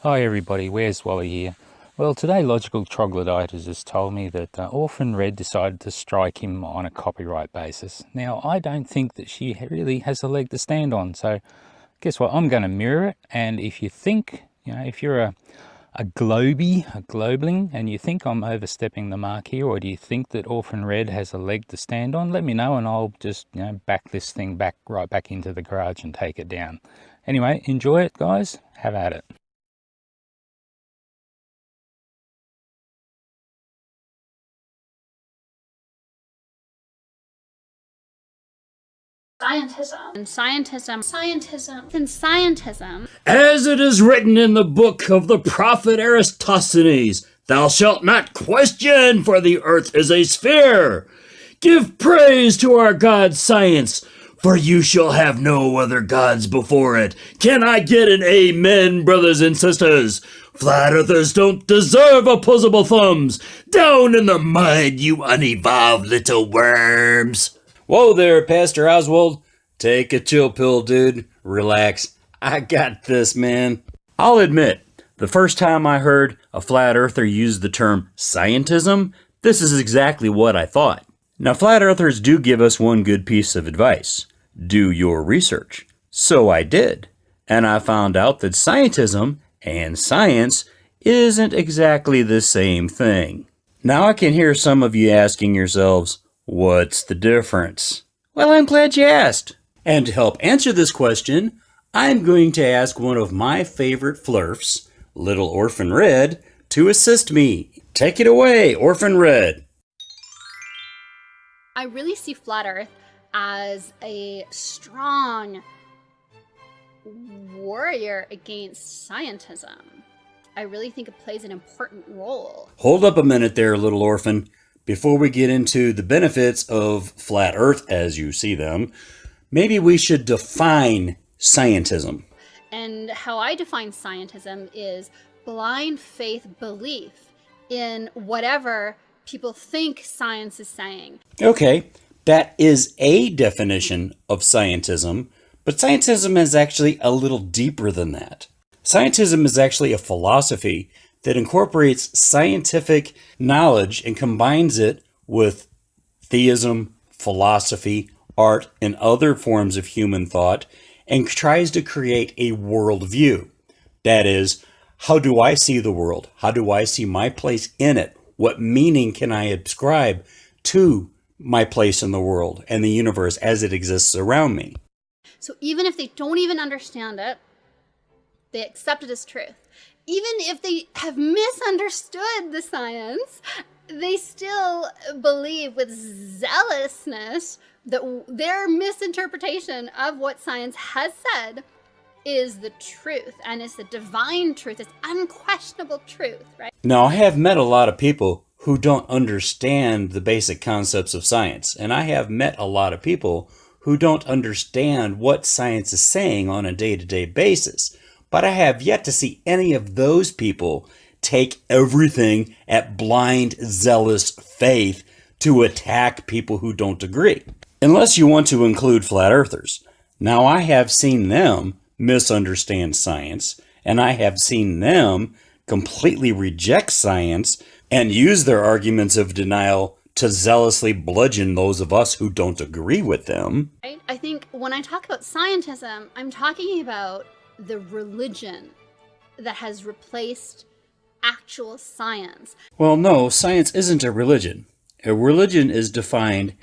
Hi everybody, where's Wally here? Well, today Logical Troglodyte has just told me that Orphan Red decided to strike him on a copyright basis. Now, I don't think that she really has a leg to stand on, so guess what? I'm going to mirror it, and if you think, if you're a globling, and you think I'm overstepping the mark here, or do you think that Orphan Red has a leg to stand on, let me know and I'll just, back this thing right back into the garage and take it down. Anyway, enjoy it, guys. Have at it. Scientism. As it is written in the book of the prophet Aristophanes, thou shalt not question, for the earth is a sphere. Give praise to our god science, for you shall have no other gods before it. Can I get an amen, brothers and sisters? Flat earthers don't deserve opposable thumbs. Down in the mud, you unevolved little worms. Whoa there, Pastor Oswald. Take a chill pill, dude. Relax. I got this, man. I'll admit, the first time I heard a flat earther use the term scientism, this is exactly what I thought. Now, flat earthers do give us one good piece of advice. Do your research. So I did. And I found out that scientism and science isn't exactly the same thing. Now I can hear some of you asking yourselves, what's the difference? Well, I'm glad you asked. And to help answer this question, I'm going to ask one of my favorite flurfs, Little Orphan Red, to assist me. Take it away, Orphan Red. I really see Flat Earth as a strong warrior against scientism. I really think it plays an important role. Hold up a minute there, Little Orphan. Before we get into the benefits of flat Earth as you see them, maybe we should define scientism. And how I define scientism is blind faith belief in whatever people think science is saying. Okay, that is a definition of scientism, but scientism is actually a little deeper than that. Scientism is actually a philosophy that incorporates scientific knowledge and combines it with theism, philosophy, art, and other forms of human thought, and tries to create a worldview. That is, how do I see the world? How do I see my place in it? What meaning can I ascribe to my place in the world and the universe as it exists around me? So even if they don't even understand it, they accept it as truth. Even if they have misunderstood the science, they still believe with zealousness that their misinterpretation of what science has said is the truth and is the divine truth. It's unquestionable truth, right? Now, I have met a lot of people who don't understand the basic concepts of science, and I have met a lot of people who don't understand what science is saying on a day-to-day basis. But I have yet to see any of those people take everything at blind, zealous faith to attack people who don't agree. Unless you want to include flat earthers. Now, I have seen them misunderstand science, and I have seen them completely reject science and use their arguments of denial to zealously bludgeon those of us who don't agree with them. I think when I talk about scientism, I'm talking about the religion that has replaced actual science. Well, no, science isn't a religion. A religion is defined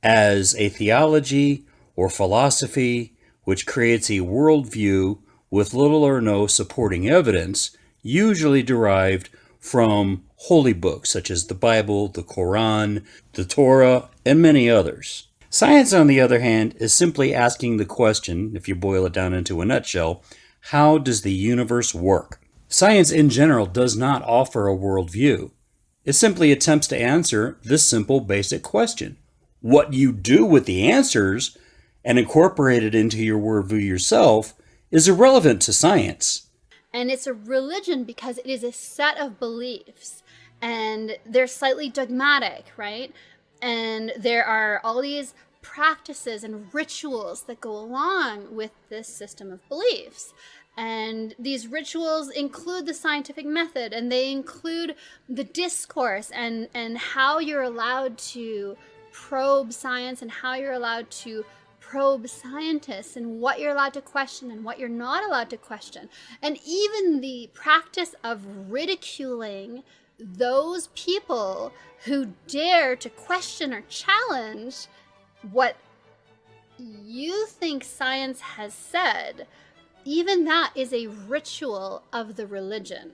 as a theology or philosophy which creates a worldview with little or no supporting evidence, usually derived from holy books such as the Bible, the Quran, the Torah, and many others. Science, on the other hand, is simply asking the question, if you boil it down into a nutshell, how does the universe work? Science in general does not offer a worldview. It simply attempts to answer this simple basic question. What you do with the answers and incorporate it into your worldview yourself is irrelevant to science. And it's a religion because it is a set of beliefs and they're slightly dogmatic, right? And there are all these practices and rituals that go along with this system of beliefs. And these rituals include the scientific method, and they include the discourse and how you're allowed to probe science and how you're allowed to probe scientists and what you're allowed to question and what you're not allowed to question. And even the practice of ridiculing those people who dare to question or challenge what you think science has said, even that is a ritual of the religion.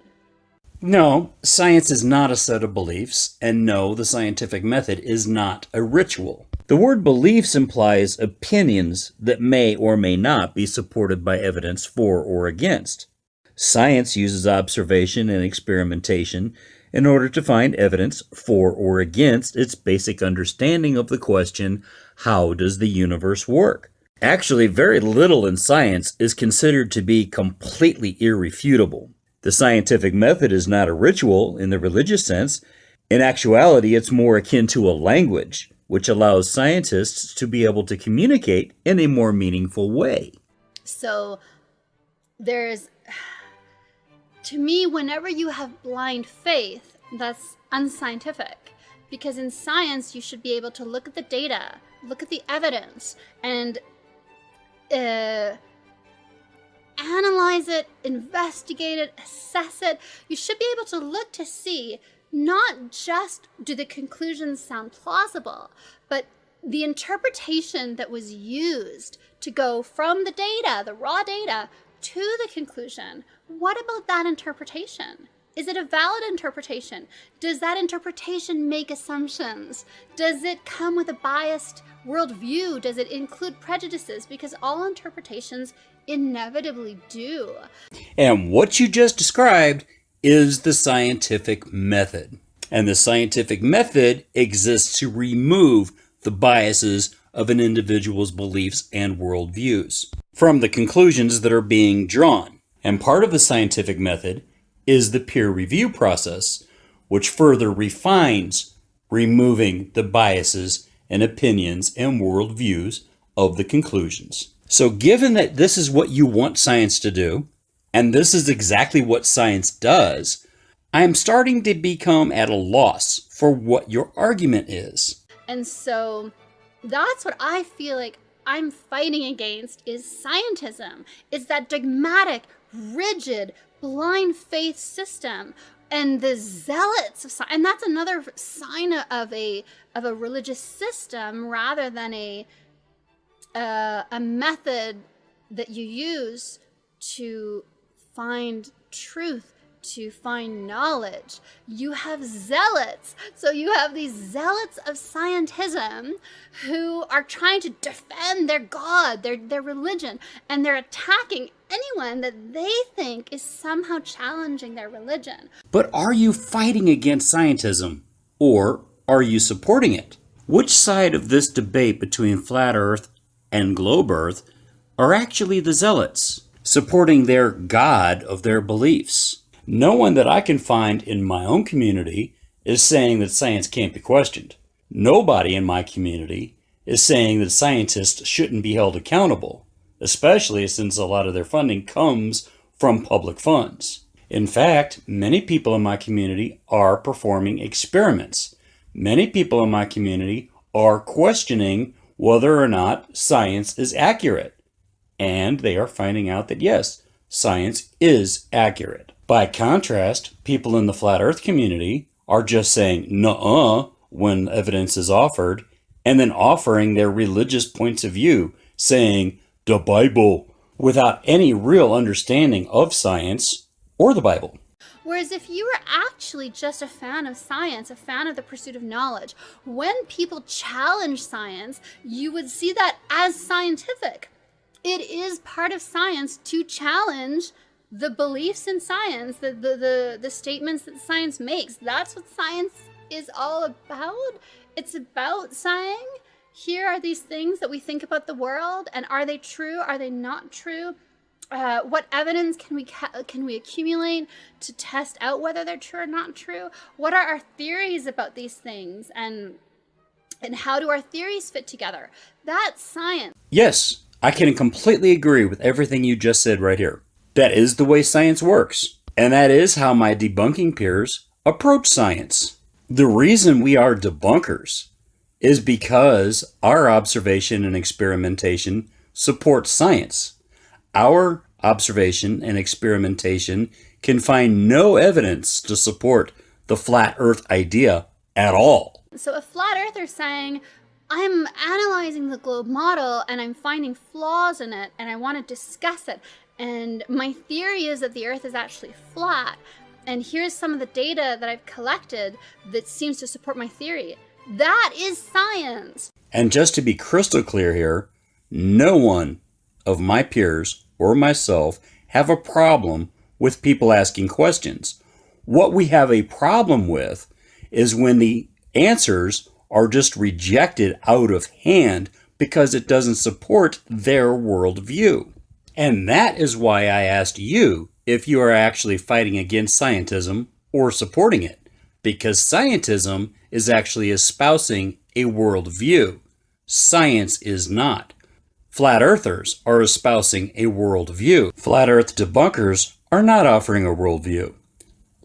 No, science is not a set of beliefs, and no, the scientific method is not a ritual. The word beliefs implies opinions that may or may not be supported by evidence for or against. Science uses observation and experimentation in order to find evidence for or against its basic understanding of the question, how does the universe work? Actually, very little in science is considered to be completely irrefutable. The scientific method is not a ritual in the religious sense. In actuality, it's more akin to a language, which allows scientists to be able to communicate in a more meaningful way. So to me, whenever you have blind faith, that's unscientific. Because in science, you should be able to look at the data, look at the evidence, and analyze it, investigate it, assess it. You should be able to look to see not just do the conclusions sound plausible, but the interpretation that was used to go from the data, the raw data, to the conclusion. What about that interpretation? Is it a valid interpretation? Does that interpretation make assumptions? Does it come with a biased worldview? Does it include prejudices? Because all interpretations inevitably do. And what you just described is the scientific method. And the scientific method exists to remove the biases of an individual's beliefs and worldviews from the conclusions that are being drawn. And part of the scientific method is the peer review process, which further refines removing the biases and opinions and worldviews of the conclusions. So given that this is what you want science to do, and this is exactly what science does, I'm starting to become at a loss for what your argument is. And so that's what I feel like I'm fighting against is scientism. It's that dogmatic, rigid, blind faith system and the zealots of science. And that's another sign of a religious system rather than a method that you use to find truth, to find knowledge. You have zealots. So you have these zealots of scientism who are trying to defend their God, their religion, and they're attacking anyone that they think is somehow challenging their religion. But are you fighting against scientism, or are you supporting it? Which side of this debate between flat Earth and globe Earth are actually the zealots, supporting their God of their beliefs? No one that I can find in my own community is saying that science can't be questioned. Nobody in my community is saying that scientists shouldn't be held accountable, especially since a lot of their funding comes from public funds. In fact, many people in my community are performing experiments. Many people in my community are questioning whether or not science is accurate. And they are finding out that yes, science is accurate. By contrast, people in the flat earth community are just saying nuh-uh when evidence is offered, and then offering their religious points of view, saying the Bible, without any real understanding of science or the Bible. Whereas if you were actually just a fan of science, a fan of the pursuit of knowledge, when people challenge science, you would see that as scientific. It is part of science to challenge the beliefs in science, the statements that science makes. That's what science is all about. It's about saying, here are these things that we think about the world, and are they true? Are they not true? What evidence can we accumulate to test out whether they're true or not true? What are our theories about these things, and how do our theories fit together? That's science. Yes, I can completely agree with everything you just said right here. That is the way science works. And that is how my debunking peers approach science. The reason we are debunkers is because our observation and experimentation support science. Our observation and experimentation can find no evidence to support the flat earth idea at all. So a flat earther saying, I'm analyzing the globe model and I'm finding flaws in it and I want to discuss it. And my theory is that the earth is actually flat. And here's some of the data that I've collected that seems to support my theory. That is science. And just to be crystal clear here, no one of my peers or myself have a problem with people asking questions. What we have a problem with is when the answers are just rejected out of hand because it doesn't support their worldview. And that is why I asked you if you are actually fighting against scientism or supporting it, because scientism is actually espousing a worldview. Science is not. Flat earthers are espousing a worldview. Flat earth debunkers are not offering a worldview.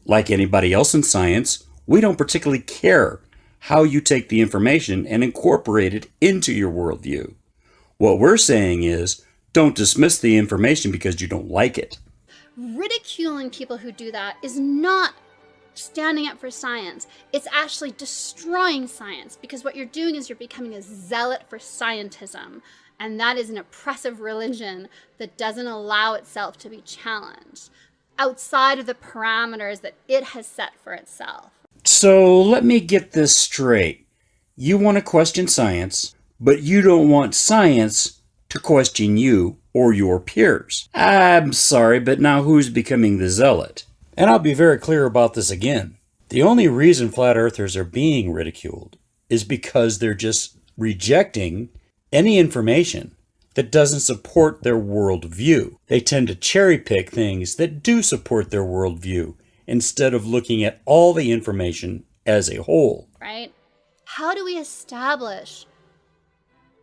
Like anybody else in science, we don't particularly care how you take the information and incorporate it into your worldview. What we're saying is, don't dismiss the information because you don't like it. Ridiculing people who do that is not standing up for science. It's actually destroying science, because what you're doing is you're becoming a zealot for scientism. And that is an oppressive religion that doesn't allow itself to be challenged outside of the parameters that it has set for itself. So let me get this straight. You want to question science, but you don't want science to question you or your peers. I'm sorry, but now who's becoming the zealot? And I'll be very clear about this again. The only reason flat earthers are being ridiculed is because they're just rejecting any information that doesn't support their worldview. They tend to cherry pick things that do support their worldview instead of looking at all the information as a whole. Right? How do we establish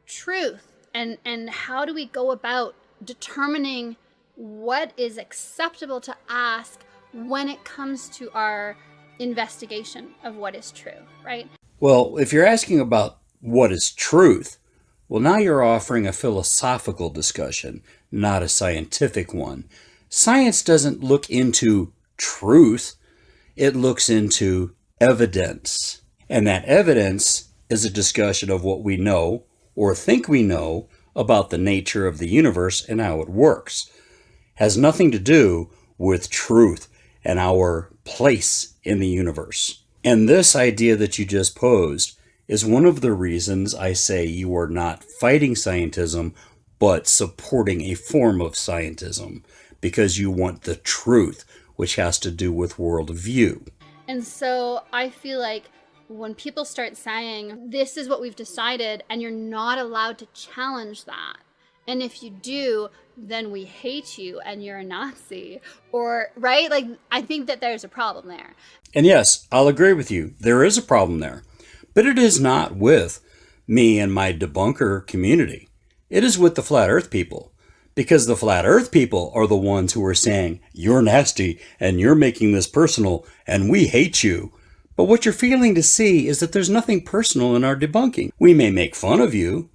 truth? And how do we go about determining what is acceptable to ask when it comes to our investigation of what is true, right? Well, if you're asking about what is truth, well, now you're offering a philosophical discussion, not a scientific one. Science doesn't look into truth. It looks into evidence. And that evidence is a discussion of what we know or think we know about the nature of the universe and how it works. Has nothing to do with truth and our place in the universe. And this idea that you just posed is one of the reasons I say you are not fighting scientism, but supporting a form of scientism, because you want the truth, which has to do with worldview. And so I feel like when people start saying, this is what we've decided, and you're not allowed to challenge that, and if you do, then we hate you and you're a Nazi, or, right? Like, I think that there's a problem there. And yes, I'll agree with you. There is a problem there. But it is not with me and my debunker community. It is with the flat earth people. Because the flat earth people are the ones who are saying, you're nasty and you're making this personal and we hate you. But what you're failing to see is that there's nothing personal in our debunking. We may make fun of you,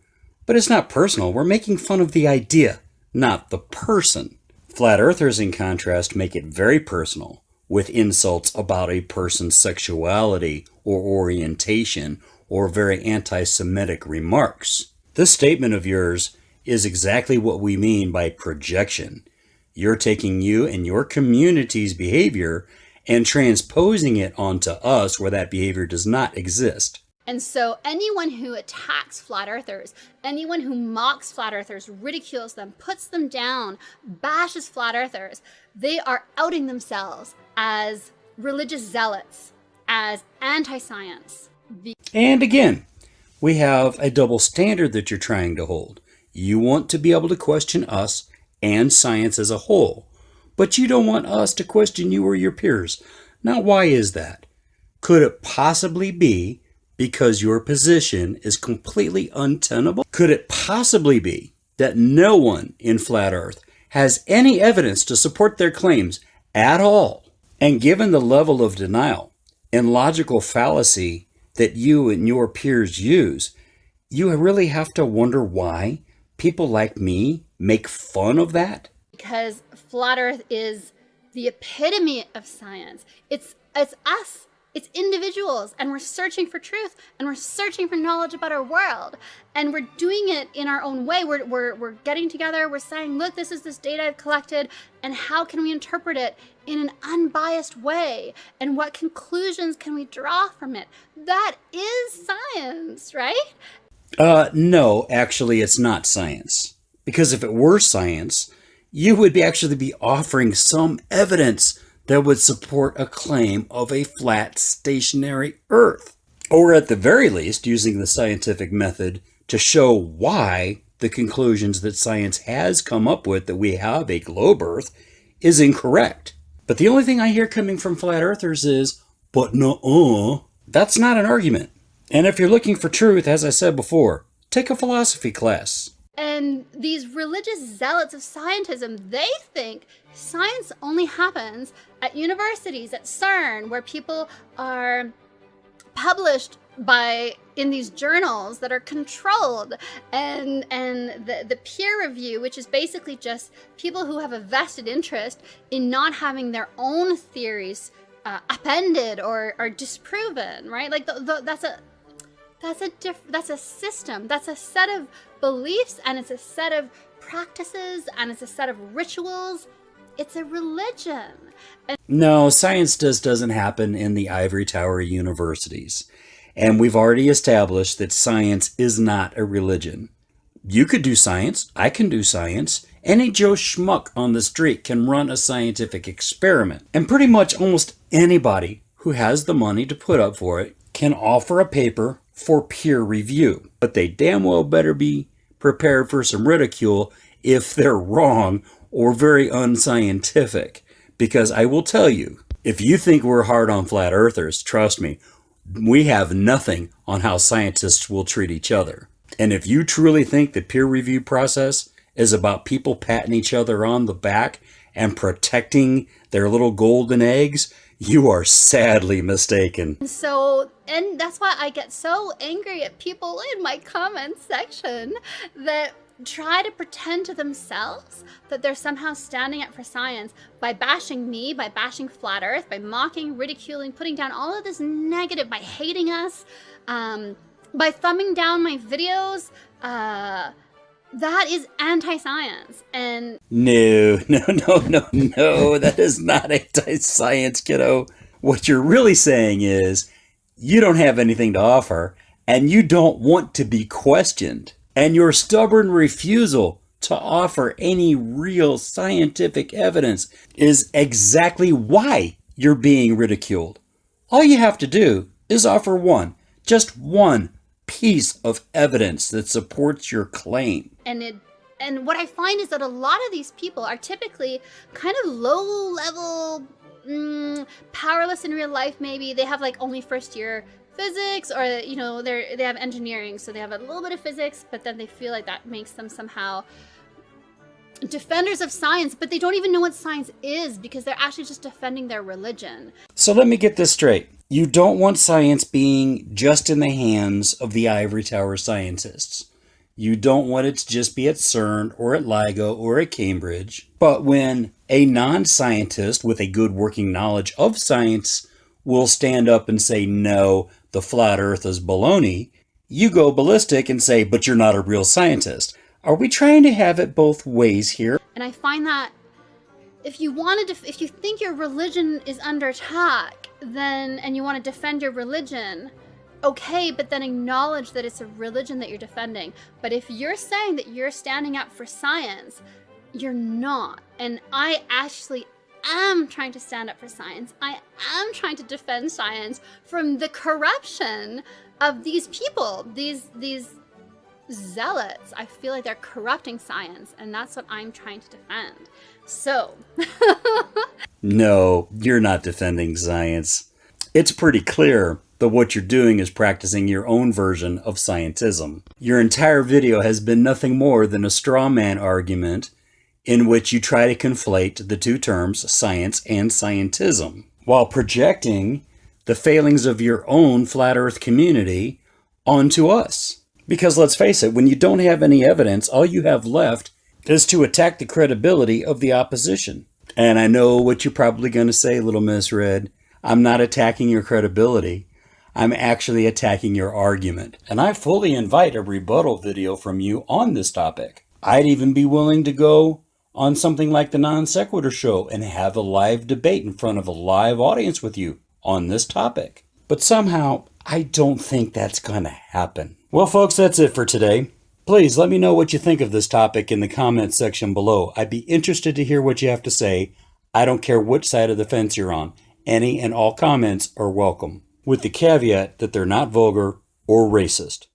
but it's not personal. We're making fun of the idea, not the person. Flat earthers, in contrast, make it very personal, with insults about a person's sexuality or orientation or very anti-Semitic remarks. This statement of yours is exactly what we mean by projection. You're taking you and your community's behavior and transposing it onto us where that behavior does not exist. And so anyone who attacks flat earthers, anyone who mocks flat earthers, ridicules them, puts them down, bashes flat earthers, they are outing themselves as religious zealots, as anti-science. And again, we have a double standard that you're trying to hold. You want to be able to question us and science as a whole, but you don't want us to question you or your peers. Now, why is that? Could it possibly be because your position is completely untenable? Could it possibly be that no one in Flat Earth has any evidence to support their claims at all. And given the level of denial and logical fallacy that you and your peers use, you really have to wonder why people like me make fun of that. Because flat Earth is the epitome of science. It's us. It's individuals, and we're searching for truth, and we're searching for knowledge about our world, and we're doing it in our own way. We're getting together. We're saying, look, this is this data I've collected, and how can we interpret it in an unbiased way? And what conclusions can we draw from it? That is science, right? No, actually, it's not science. Because if it were science, you would actually be offering some evidence that would support a claim of a flat, stationary Earth. Or at the very least, using the scientific method to show why the conclusions that science has come up with that we have a globe Earth is incorrect. But the only thing I hear coming from flat earthers is, but nuh-uh. That's not an argument. And if you're looking for truth, as I said before, take a philosophy class. And these religious zealots of scientism, they think science only happens at universities, at CERN, where people are published in these journals that are controlled, and the peer review, which is basically just people who have a vested interest in not having their own theories upended or disproven, right? Like that's a system, that's a set of beliefs, and it's a set of practices, and it's a set of rituals. It's a religion. No, science doesn't happen in the ivory tower universities. And we've already established that science is not a religion. You could do science, I can do science. Any Joe Schmuck on the street can run a scientific experiment. And pretty much almost anybody who has the money to put up for it can offer a paper for peer review. But they damn well better be prepared for some ridicule if they're wrong or very unscientific. Because I will tell you, if you think we're hard on flat earthers, trust me, we have nothing on how scientists will treat each other. And if you truly think the peer review process is about people patting each other on the back and protecting their little golden eggs, you are sadly mistaken. And that's why I get so angry at people in my comment section that try to pretend to themselves that they're somehow standing up for science by bashing me, by bashing flat earth, by mocking, ridiculing, putting down all of this negative, by hating us, by thumbing down my videos. That is anti-science. And No, that is not anti-science, kiddo. What you're really saying is you don't have anything to offer and you don't want to be questioned. And your stubborn refusal to offer any real scientific evidence is exactly why you're being ridiculed. All you have to do is offer just one piece of evidence that supports your claim. And what I find is that a lot of these people are typically kind of low-level, powerless in real life. Maybe they have like only first-year physics, or they have engineering, so they have a little bit of physics, but then they feel like that makes them somehow defenders of science, but they don't even know what science is because they're actually just defending their religion. So let me get this straight. You don't want science being just in the hands of the ivory tower scientists. You don't want it to just be at CERN or at LIGO or at Cambridge. But when a non-scientist with a good working knowledge of science will stand up and say, no, the flat earth is baloney, you go ballistic and say, but you're not a real scientist. Are we trying to have it both ways here? And I find that if you think your religion is under attack, and you want to defend your religion, okay, but then acknowledge that it's a religion that you're defending. But if you're saying that you're standing up for science, you're not. And I actually am trying to stand up for science. I am trying to defend science from the corruption of these people, these zealots. I feel like they're corrupting science, and that's what I'm trying to defend. So No, you're not defending science. It's pretty clear that what you're doing is practicing your own version of scientism. Your entire video has been nothing more than a straw man argument in which you try to conflate the two terms, science and scientism, while projecting the failings of your own flat earth community onto us. Because let's face it, when you don't have any evidence, all you have left is to attack the credibility of the opposition. And I know what you're probably going to say, Little Miss Red. I'm not attacking your credibility. I'm actually attacking your argument. And I fully invite a rebuttal video from you on this topic. I'd even be willing to go on something like the Non Sequitur Show and have a live debate in front of a live audience with you on this topic. But somehow, I don't think that's going to happen. Well, folks, that's it for today. Please let me know what you think of this topic in the comments section below. I'd be interested to hear what you have to say. I don't care which side of the fence you're on. Any and all comments are welcome, with the caveat that they're not vulgar or racist.